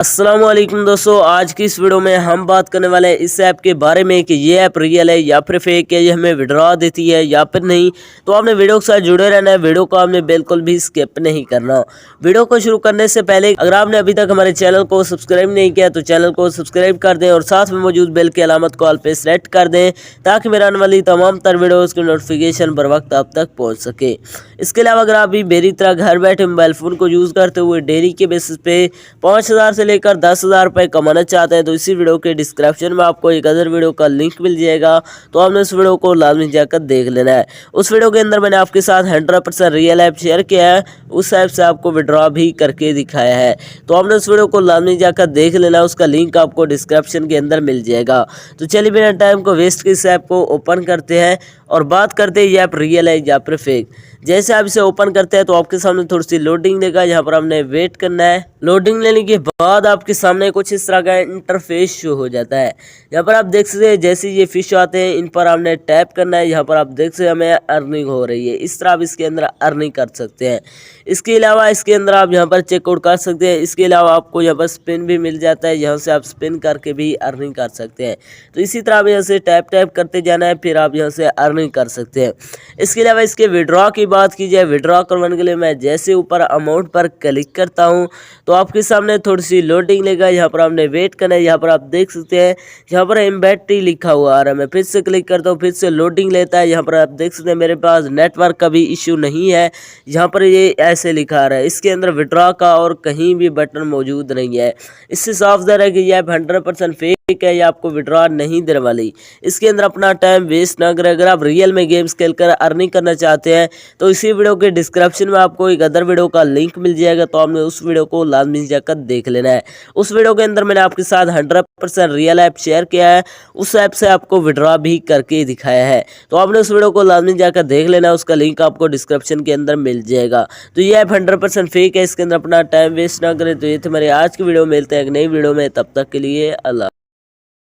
अस्सलाम वालेकुम दोस्तों, आज की इस वीडियो में हम बात करने वाले हैं इस ऐप के बारे में कि ये ऐप रियल है या फिर फेक है, ये हमें विड्रॉ देती है या फिर नहीं। तो आपने वीडियो के साथ जुड़े रहना है, वीडियो को आपने बिल्कुल भी स्किप नहीं करना। वीडियो को शुरू करने से पहले अगर आपने अभी तक हमारे चैनल को सब्सक्राइब नहीं किया तो चैनल को सब्सक्राइब कर दें और साथ में मौजूद बेल की अलामत को ऑल पे सेलेक्ट कर दें ताकि मेरे आने वाली तमाम तर वीडियोज़ की नोटिफिकेशन बर वक्त आप तक पहुँच सके। इसके अलावा अगर आप भी मेरी तरह घर बैठे मोबाइल फ़ोन को यूज़ करते हुए डेली के बेसिस पे 5,000 से लेकर 10,000 रुपये कमाना चाहते हैं तो इसी वीडियो के डिस्क्रिप्शन में आपको एक अदर वीडियो का लिंक मिल जाएगा, तो आपने उस वीडियो को लाजमी जाकर देख लेना है। उस वीडियो के अंदर मैंने आपके साथ 100% रियल ऐप शेयर किया है, उस ऐप से आपको विड्रॉ भी करके दिखाया है, तो आपने उस वीडियो को लाजमी जाकर देख लेना है। उसका लिंक आपको डिस्क्रिप्शन के अंदर मिल जाएगा। तो चलिए बिना टाइम को वेस्ट के इस ऐप को ओपन करते हैं और बात करते हैं ये ऐप रियल है या फिर फेक। जैसे आप इसे ओपन करते हैं तो आपके सामने थोड़ी सी लोडिंग देगा, यहाँ पर आपने वेट करना है। लोडिंग लेने के बाद आपके सामने कुछ इस तरह का इंटरफेस शो हो जाता है। यहाँ पर आप देख सकते हैं जैसे ये फिश आते हैं इन पर आपने टैप करना है। यहाँ पर आप देख सकते हैं हमें अर्निंग हो रही है, इस तरह आप इसके अंदर अर्निंग कर सकते हैं। इसके अलावा इसके अंदर आप यहाँ पर चेकआउट कर सकते हैं। इसके अलावा आपको यहाँ पर स्पिन भी मिल जाता है, यहाँ से आप स्पिन करके भी अर्निंग कर सकते हैं। तो इसी तरह आप यहाँ से टैप करते जाना है, फिर आप यहाँ से अर्निंग कर सकते हैं। इसके अलावा इसके विड्रॉ की बात की जाए, विड्रॉ करवाने के लिए मैं जैसे ऊपर अमाउंट पर क्लिक करता हूँ तो आपके सामने थोड़ी सी लोडिंग लेगा। यहाँ पर आपने वेट करना है। यहाँ पर आप देख सकते हैं यहाँ पर एम्बेडी लिखा हुआ आ रहा है। मैं फिर से क्लिक करता हूँ, फिर से लोडिंग लेता है। यहाँ पर आप देख सकते हैं मेरे पास नेटवर्क का भी इश्यू नहीं है, यहाँ पर ये ऐसे लिखा आ रहा है। इसके अंदर विड्रॉ का और कहीं भी बटन मौजूद नहीं है। इससे साफ ज़ाहिर है कि यह 100% फेक है, या आपको विड्रॉ नहीं देने वाली। इसके अंदर अपना टाइम वेस्ट ना करें। अगर आप रियल में गेम्स खेलकर अर्निंग करना चाहते हैं तो इसी वीडियो के डिस्क्रिप्शन में आपको एक अदर वीडियो का लिंक मिल जाएगा, तो आपने उस वीडियो को लाजमी जाकर देख लेना है। उस वीडियो के अंदर मैंने आपके साथ 100% रियल ऐप शेयर किया है, उस ऐप से आपको विड्रॉ भी करके दिखाया है, तो आपने उस वीडियो को लाजमी जाकर देख लेना है। उसका लिंक आपको डिस्क्रिप्शन के अंदर मिल जाएगा। तो ये ऐप 100% फेक है, इसके अंदर अपना टाइम वेस्ट ना करें। तो ये थे हमारे आज की वीडियो, मिलते हैं एक नई वीडियो में, तब तक के लिए अल्लाह।